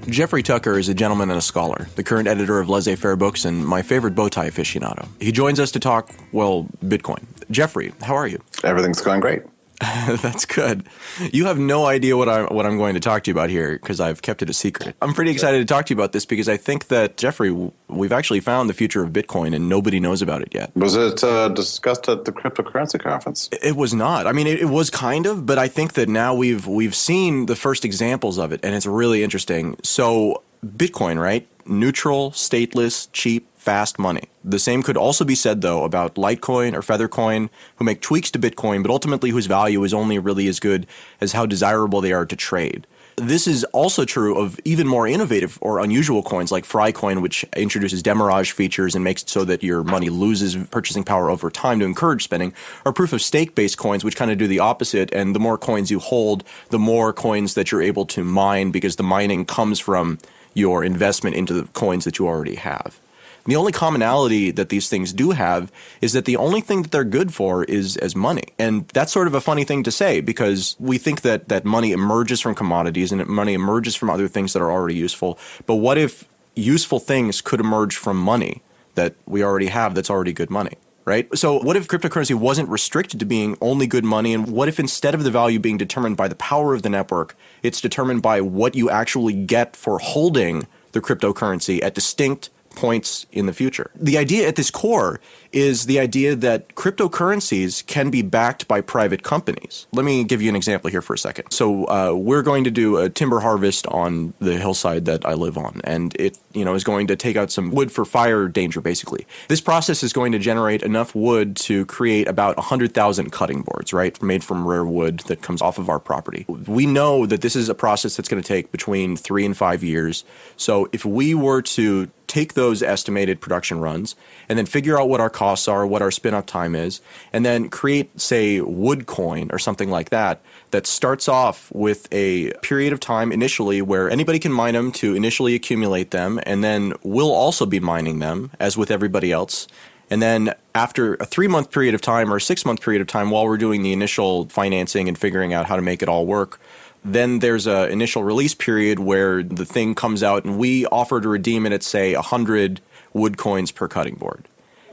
Jeffrey Tucker is a gentleman and a scholar, the current editor of Laissez-Faire Books and my favorite bow tie aficionado. He joins us to talk, well, Bitcoin. Jeffrey, how are you? Everything's going great. That's good. You have no idea what I'm going to talk to you about here because I've kept it a secret. I'm pretty excited to talk to you about this because I think that, Jeffrey, we've actually found the future of Bitcoin and nobody knows about it yet. Was it discussed at the cryptocurrency conference? It was not. I mean, it was kind of, but I think that now we've seen the first examples of it, and it's really interesting. So Bitcoin, right? Neutral, stateless, cheap, fast money. The same could also be said, though, about Litecoin or Feathercoin, who make tweaks to Bitcoin, but ultimately whose value is only really as good as how desirable they are to trade. This is also true of even more innovative or unusual coins like Frycoin, which introduces demurrage features and makes it so that your money loses purchasing power over time to encourage spending, or proof-of-stake-based coins, which kind of do the opposite. And the more coins you hold, the more coins that you're able to mine because the mining comes from your investment into the coins that you already have. The only commonality that these things do have is that the only thing that they're good for is as money. And that's sort of a funny thing to say because we think that money emerges from commodities and that money emerges from other things that are already useful. But what if useful things could emerge from money that we already have that's already good money? Right? So what if cryptocurrency wasn't restricted to being only good money? And what if instead of the value being determined by the power of the network, it's determined by what you actually get for holding the cryptocurrency at distinct points in the future? The idea at this core is the idea that cryptocurrencies can be backed by private companies. Let me give you an example here for a second. So we're going to do a timber harvest on the hillside that I live on, and it is going to take out some wood for fire danger, basically. This process is going to generate enough wood to create about 100,000 cutting boards, right, made from rare wood that comes off of our property. We know that this is a process that's going to take between 3 and 5 years. So if we were to take those estimated production runs and then figure out what our costs are, what our spin-up time is, and then create, say, wood coin or something like that starts off with a period of time initially where anybody can mine them to initially accumulate them, and then we'll also be mining them, as with everybody else. And then after a 3-month period of time or a 6-month period of time while we're doing the initial financing and figuring out how to make it all work, then there's an initial release period where the thing comes out and we offer to redeem it at, say, 100 wood coins per cutting board.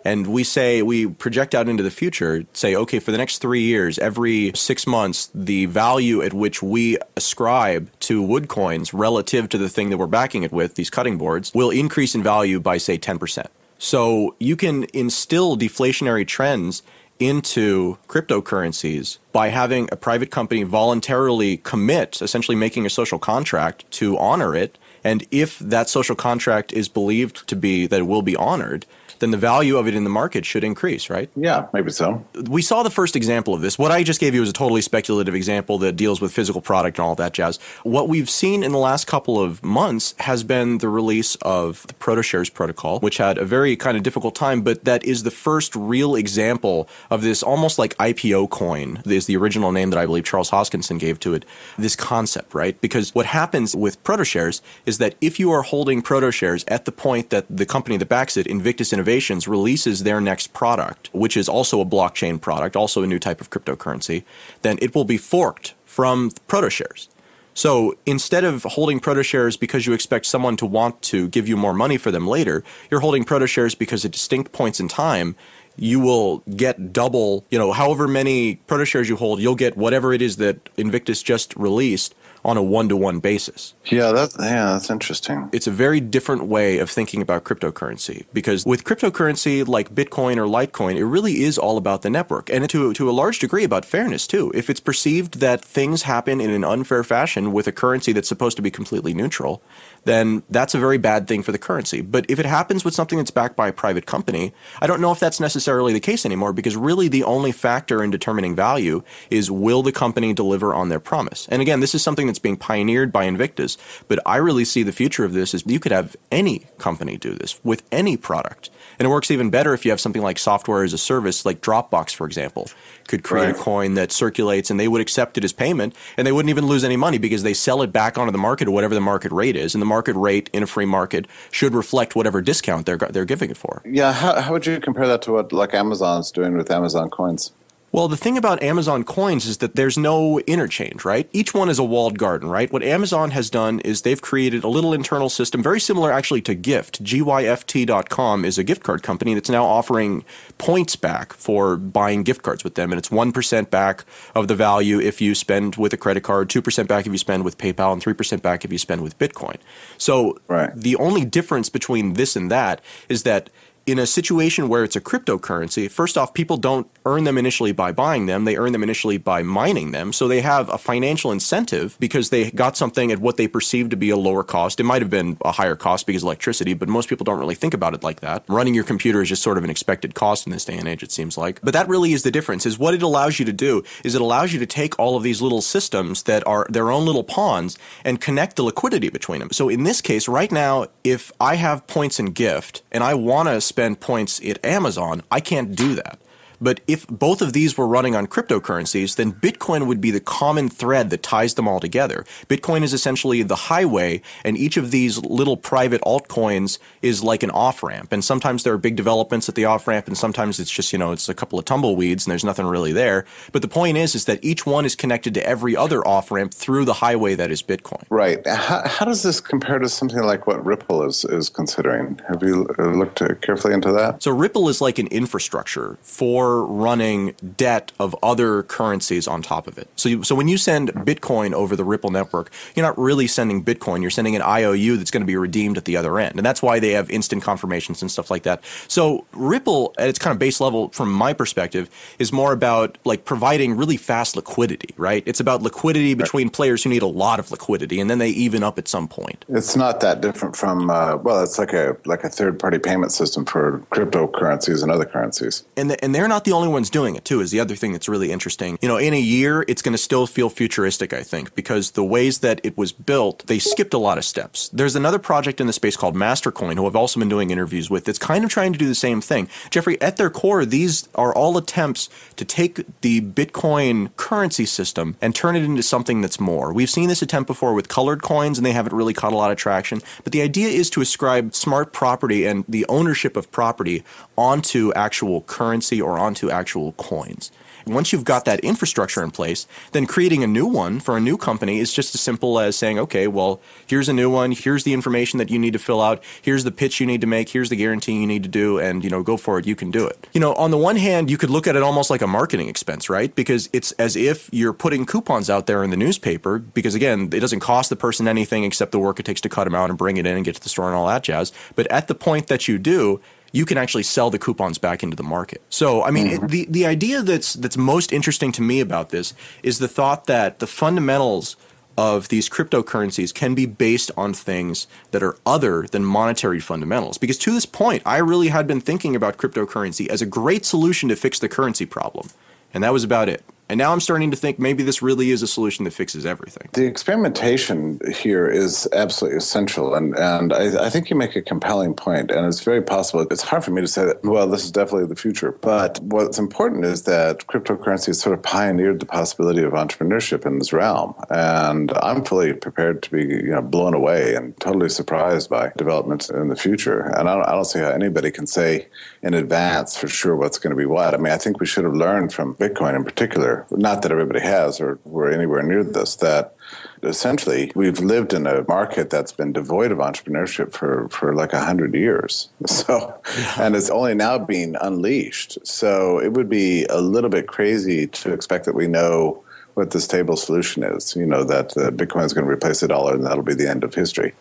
And we project out into the future, say, okay, for the next 3 years, every 6 months, the value at which we ascribe to wood coins relative to the thing that we're backing it with, these cutting boards, will increase in value by, say, 10%. So you can instill deflationary trends into cryptocurrencies by having a private company voluntarily commit, essentially making a social contract to honor it. And if that social contract is believed to be that it will be honored, then the value of it in the market should increase, right? Yeah, maybe so. We saw the first example of this. What I just gave you was a totally speculative example that deals with physical product and all that jazz. What we've seen in the last couple of months has been the release of the Protoshares protocol, which had a very kind of difficult time, but that is the first real example of this almost like IPO coin, is the original name that I believe Charles Hoskinson gave to it, this concept, right? Because what happens with Protoshares is that if you are holding Protoshares at the point that the company that backs it, Invictus Innovations, releases their next product, which is also a blockchain product, also a new type of cryptocurrency, then it will be forked from Protoshares. So instead of holding Protoshares because you expect someone to want to give you more money for them later, you're holding Protoshares because at distinct points in time, you will get double, however many Protoshares you hold, you'll get whatever it is that Invictus just released on a one-to-one basis. Yeah, that's interesting. It's a very different way of thinking about cryptocurrency because with cryptocurrency like Bitcoin or Litecoin, it really is all about the network and to a large degree about fairness too. If it's perceived that things happen in an unfair fashion with a currency that's supposed to be completely neutral, then that's a very bad thing for the currency. But if it happens with something that's backed by a private company, I don't know if that's necessarily the case anymore because really the only factor in determining value is will the company deliver on their promise. And again, this is something that's being pioneered by Invictus, but I really see the future of this as you could have any company do this with any product. And it works even better if you have something like software as a service, like Dropbox, for example, could create a coin that circulates and they would accept it as payment and they wouldn't even lose any money because they sell it back onto the market at whatever the market rate is. And the market rate in a free market should reflect whatever discount they're giving it for. Yeah, how would you compare that to what like Amazon's doing with Amazon coins? Well, the thing about Amazon coins is that there's no interchange, right? Each one is a walled garden, right? What Amazon has done is they've created a little internal system, very similar actually to Gift. GYFT.com is a gift card company that's now offering points back for buying gift cards with them. And it's 1% back of the value if you spend with a credit card, 2% back if you spend with PayPal, and 3% back if you spend with Bitcoin. So the only difference between this and that is that in a situation where it's a cryptocurrency, first off, people don't earn them initially by buying them. They earn them initially by mining them. So they have a financial incentive because they got something at what they perceive to be a lower cost. It might have been a higher cost because of electricity, but most people don't really think about it like that. Running your computer is just sort of an expected cost in this day and age, it seems like. But that really is the difference, is what it allows you to do is it allows you to take all of these little systems that are their own little pawns and connect the liquidity between them. So in this case, right now, if I have points in Gift and I want to spend points at Amazon, I can't do that. But if both of these were running on cryptocurrencies, then Bitcoin would be the common thread that ties them all together. Bitcoin is essentially the highway, and each of these little private altcoins is like an off-ramp. And sometimes there are big developments at the off-ramp, and sometimes it's just, it's a couple of tumbleweeds and there's nothing really there. But the point is that each one is connected to every other off-ramp through the highway that is Bitcoin. Right. How does this compare to something like what Ripple is considering? Have you looked carefully into that? So Ripple is like an infrastructure for running debt of other currencies on top of it. So when you send Bitcoin over the Ripple network, you're not really sending Bitcoin. You're sending an IOU that's going to be redeemed at the other end. And that's why they have instant confirmations and stuff like that. So Ripple, at its kind of base level, from my perspective, is more about like providing really fast liquidity, right? It's about liquidity between players who need a lot of liquidity, and then they even up at some point. It's not that different from, it's like a third-party payment system for cryptocurrencies and other currencies. And they're not the only ones doing it, too, is the other thing that's really interesting. In a year, it's going to still feel futuristic, I think, because the ways that it was built, they skipped a lot of steps. There's another project in the space called Mastercoin, who I've also been doing interviews with, that's kind of trying to do the same thing. Jeffrey, at their core, these are all attempts to take the Bitcoin currency system and turn it into something that's more. We've seen this attempt before with colored coins, and they haven't really caught a lot of traction. But the idea is to ascribe smart property and the ownership of property onto actual currency or onto actual coins. Once you've got that infrastructure in place, then creating a new one for a new company is just as simple as saying, okay, well, here's a new one, here's the information that you need to fill out, here's the pitch you need to make, here's the guarantee you need to do, and, go for it, you can do it. On the one hand, you could look at it almost like a marketing expense, right? Because it's as if you're putting coupons out there in the newspaper, because again, it doesn't cost the person anything except the work it takes to cut them out and bring it in and get to the store and all that jazz. But at the point that you do, you can actually sell the coupons back into the market. So, I mean, the idea that's most interesting to me about this is the thought that the fundamentals of these cryptocurrencies can be based on things that are other than monetary fundamentals. Because to this point, I really had been thinking about cryptocurrency as a great solution to fix the currency problem. And that was about it. And now I'm starting to think maybe this really is a solution that fixes everything. The experimentation here is absolutely essential. And I think you make a compelling point, and it's very possible. It's hard for me to say that, well, this is definitely the future. But what's important is that cryptocurrency has sort of pioneered the possibility of entrepreneurship in this realm. And I'm fully prepared to be blown away and totally surprised by developments in the future. And I don't see how anybody can say in advance for sure what's going to be what. I mean, I think we should have learned from Bitcoin in particular, not that everybody has or we're anywhere near this, that essentially we've lived in a market that's been devoid of entrepreneurship for like 100 years. So, and it's only now being unleashed. So it would be a little bit crazy to expect that we know what the stable solution is, that Bitcoin is going to replace the dollar and that'll be the end of history.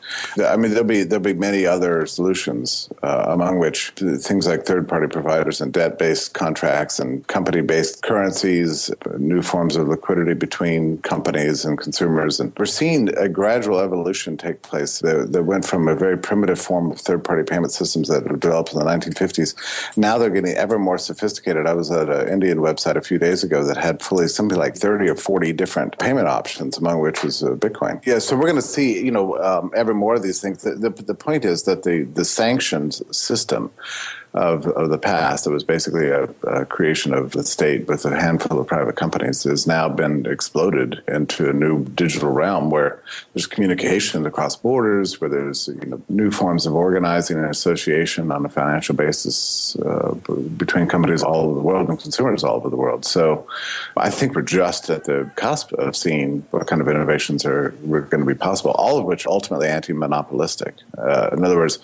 I mean, there'll be many other solutions, among which things like third-party providers and debt-based contracts and company-based currencies, new forms of liquidity between companies and consumers. And we're seeing a gradual evolution take place that went from a very primitive form of third-party payment systems that were developed in the 1950s. Now they're getting ever more sophisticated. I was at an Indian website a few days ago that had fully something like 30 or 40 different payment options, among which was Bitcoin. Yeah, so we're going to see, ever more of these things. The point is that the sanctions system of the past, that was basically a creation of the state with a handful of private companies, has now been exploded into a new digital realm where there's communication across borders, where there's new forms of organizing and association on a financial basis between companies all over the world and consumers all over the world. So I think we're just at the cusp of seeing what kind of innovations are going to be possible, all of which are ultimately anti-monopolistic. In other words,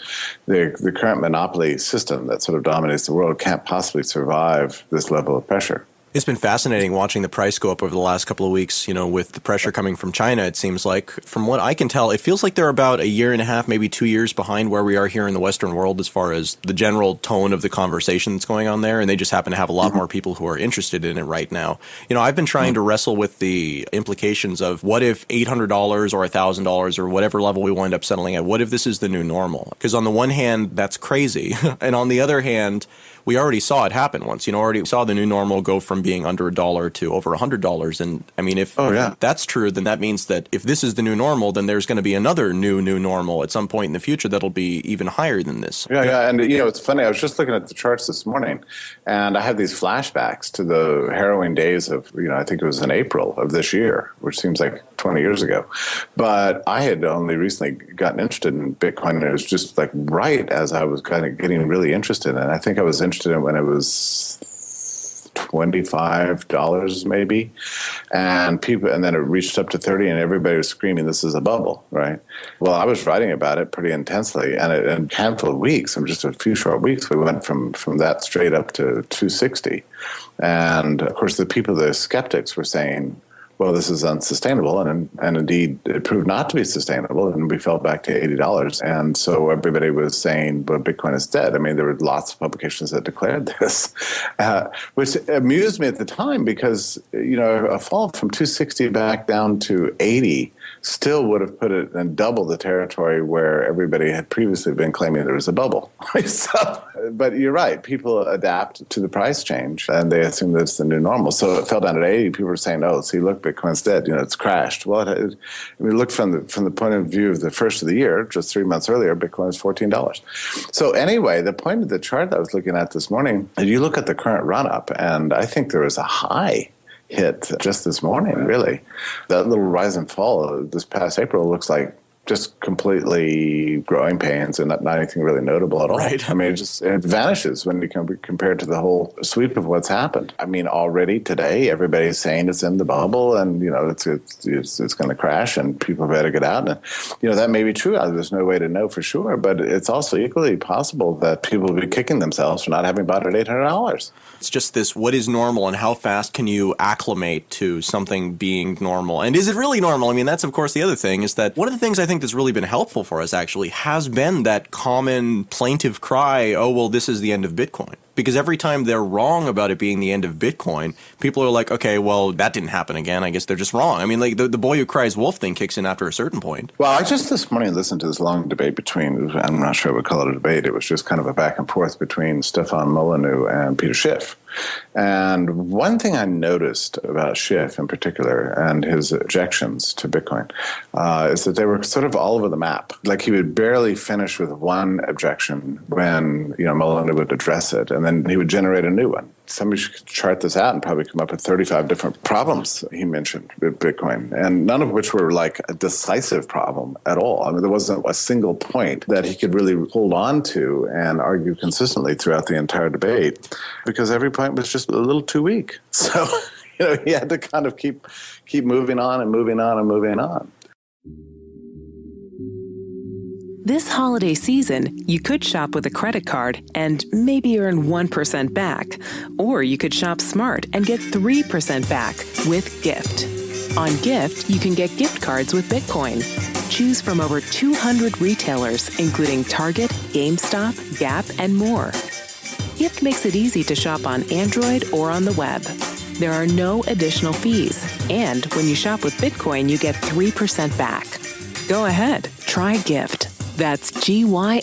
the current monopoly system that sort of dominates the world can't possibly survive this level of pressure. It's been fascinating watching the price go up over the last couple of weeks, with the pressure coming from China. It seems like, from what I can tell, it feels like they're about a year and a half, maybe 2 years behind where we are here in the Western world as far as the general tone of the conversation that's going on there. And they just happen to have a lot more people who are interested in it right now. I've been trying to wrestle with the implications of what if $800 or $1,000 or whatever level we wind up settling at, what if this is the new normal? Because on the one hand, that's crazy. And on the other hand, we already saw it happen once. Already saw the new normal go from being under $1 to over $100. And I mean, if that's true, then that means that if this is the new normal, then there's going to be another new normal at some point in the future that'll be even higher than this. Yeah. And, it's funny. I was just looking at the charts this morning, and I had these flashbacks to the harrowing days of, I think it was in April of this year, which seems like 20 years ago. But I had only recently gotten interested in Bitcoin, and it was just like right as I was kind of getting really interested in it. I think I was interested in it when it was $25 maybe, and then it reached up to 30, and everybody was screaming, "This is a bubble," right? Well, I was writing about it pretty intensely, and in a handful of weeks, in just a few short weeks, we went from that straight up to 260, and of course, the skeptics were saying, well, this is unsustainable, and indeed it proved not to be sustainable, and we fell back to $80. And so everybody was saying, well, Bitcoin is dead. I mean, there were lots of publications that declared this, which amused me at the time because, a fall from 260 back down to 80 still would have put it in double the territory where everybody had previously been claiming there was a bubble. But you're right. People adapt to the price change, and they assume that it's the new normal. So it fell down at 80. People were saying, oh, see, look, Bitcoin's dead. It's crashed. Well, look from the point of view of the first of the year, just 3 months earlier, Bitcoin was $14. So anyway, the point of the chart that I was looking at this morning, you look at the current run-up, and I think there was a high hit just this morning, really. That little rise and fall this past April looks like just completely growing pains and not anything really notable at all. Right. I mean, it vanishes when you compare it to the whole sweep of what's happened. I mean, already today, everybody's saying it's in the bubble and, it's going to crash and people better get out. And, that may be true. There's no way to know for sure, but it's also equally possible that people will be kicking themselves for not having bought at $800. It's just this, what is normal and how fast can you acclimate to something being normal? And is it really normal? I mean, that's, of course, the other thing is that one of the things I think that's really been helpful for us actually has been that common plaintive cry, oh, well, this is the end of Bitcoin. Because every time they're wrong about it being the end of Bitcoin, people are like, okay, well, that didn't happen again. I guess they're just wrong. I mean, like the boy who cries wolf thing kicks in after a certain point. Well, I just this morning listened to this long debate between, I'm not sure I would call it a debate. It was just kind of a back and forth between Stefan Molyneux and Peter Schiff. And one thing I noticed about Schiff in particular and his objections to Bitcoin is that they were sort of all over the map. Like he would barely finish with one objection when, Molyneux would address it, and then he would generate a new one. Somebody should chart this out and probably come up with 35 different problems he mentioned with Bitcoin, and none of which were like a decisive problem at all. I mean, there wasn't a single point that he could really hold on to and argue consistently throughout the entire debate because every point was just a little too weak. So, he had to kind of keep moving on and moving on and moving on. This holiday season, you could shop with a credit card and maybe earn 1% back. Or you could shop smart and get 3% back with Gift. On Gift, you can get gift cards with Bitcoin. Choose from over 200 retailers, including Target, GameStop, Gap, and more. Gift makes it easy to shop on Android or on the web. There are no additional fees. And when you shop with Bitcoin, you get 3% back. Go ahead, try Gift. That's GYFT.com.